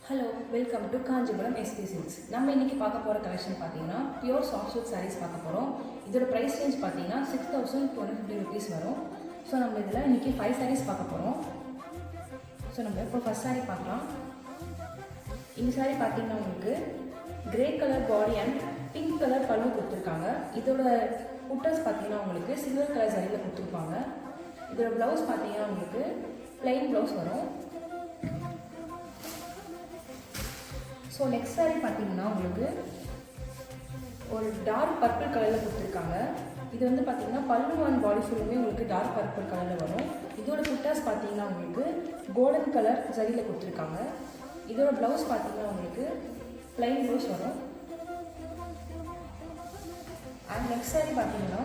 Hello, welcome to Kanchipuram SP silks. நம்ம இன்றைக்கி பார்க்க போகிற கலெக்ஷன் பார்த்தீங்கன்னா பியூர் சாஃப்ட் சில்க் சாரீஸ் பார்க்க போகிறோம். இதோட ப்ரைஸ் ரேஞ்ச் பார்த்தீங்கன்னா 6,250 rupees வரும். ஸோ நம்ம இதில் இன்றைக்கி 5 sarees பார்க்க போகிறோம். ஸோ நம்ம இப்போ ஃபஸ்ட் saree பார்க்கலாம். இந்த saree பார்த்தீங்கன்னா உங்களுக்கு grey colour body and pink colour பல்லு கொடுத்துருக்காங்க. இதோட புட்டர்ஸ் பார்த்தீங்கன்னா உங்களுக்கு சில்வர் கலர் சாரியில் கொடுத்துருப்பாங்க. இதோட ப்ளவுஸ் பார்த்தீங்கன்னா உங்களுக்கு பிளைன் ப்ளவுஸ் வரும். ஸோ நெக்ஸ்ட் saree பார்த்தீங்கன்னா உங்களுக்கு ஒரு டார்க் பர்பிள் கலரில் கொடுத்துருக்காங்க. இது வந்து பார்த்தீங்கன்னா பல்லு அண்ட் பாடி ஃபுல்லுமே உங்களுக்கு டார்க் பர்பிள் கலரில் வரும். இதோட புட்டாஸ் பார்த்தீங்கன்னா உங்களுக்கு கோல்டன் கலர் சரியில் கொடுத்துருக்காங்க. இதோட ப்ளவுஸ் பார்த்தீங்கன்னா உங்களுக்கு பிளைன் ப்ளவுஸ் வரும். அண்ட் நெக்ஸ்ட் saree பார்த்தீங்கன்னா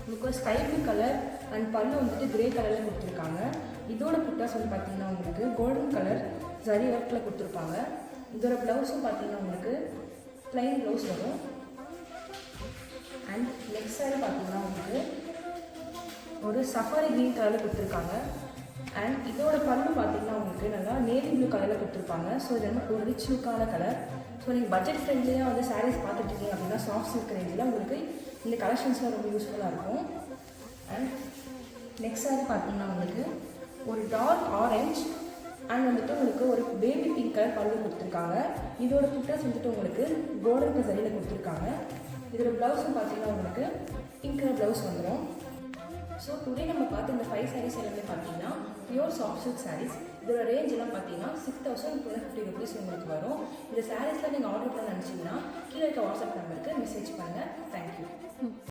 உங்களுக்கு ஸ்கை ப்ளூ கலர் அண்ட் பல்லு வந்துட்டு கிரே கலரில் கொடுத்துருக்காங்க. இதோட புட்டாஸ் வந்து பார்த்தீங்கன்னா உங்களுக்கு கோல்டன் கலர் ஜரி ஒர்க்கில் கொடுத்துருப்பாங்க. இதோட ப்ளவுஸும் பார்த்தீங்கன்னா உங்களுக்கு ப்ளைன் ப்ளவுஸ் வரும். அண்ட் நெக்ஸ்ட் saree பார்த்தீங்கன்னா உங்களுக்கு ஒரு சஃபாரி க்ரீன் கலரில் கொடுத்துருக்காங்க. அண்ட் இதோட பல்லு பார்த்தீங்கன்னா உங்களுக்கு நல்லா நேவி ப்ளூ கலரில் கொடுத்துருப்பாங்க. ஸோ இது வந்து ஒரு ரிச் லுக்கான கலர். ஸோ நீங்கள் பட்ஜெட் ஃப்ரெண்ட்லியாக வந்து சாரீஸ் பார்த்துட்ருக்கீங்க அப்படின்னா சாஃப்ட் சில்க் ரேஞ்சில் உங்களுக்கு இந்த கலெக்ஷன்ஸ்லாம் ரொம்ப யூஸ்ஃபுல்லாக இருக்கும். அண்ட் நெக்ஸ்ட் saree பார்த்தீங்கன்னா உங்களுக்கு ஒரு டார்க் ஆரஞ்ச் அண்ட் வந்துட்டு உங்களுக்கு ஒரு பேபி பிங்க் கலர் பல்லு கொடுத்துருக்காங்க. இதோட புட்டாஸ் வந்துட்டு உங்களுக்கு கோல்டன் கலர் சரியில் கொடுத்துருக்காங்க. இதோட ப்ளவுஸும் பார்த்தீங்கன்னா உங்களுக்கு பிங்க் கலர் ப்ளவுஸ் வந்துடும். ஸோ டுடே நம்ம பார்த்து இந்த 5 sarees எல்லாமே பார்த்தீங்கன்னா பியூர் சாஃப்ட் சில்க் சாரீஸ். இதோட ரேஞ்ச் எல்லாம் பார்த்தீங்கன்னா 6,250 rupees உங்களுக்கு வரும். இந்த சாரீஸ்லாம் நீங்கள் ஆர்டர் பண்ண நினச்சிங்கன்னா கீழே இருக்க வாட்ஸ்அப் நம்பருக்கு மெசேஜ் பண்ணுங்கள். தேங்க்யூ.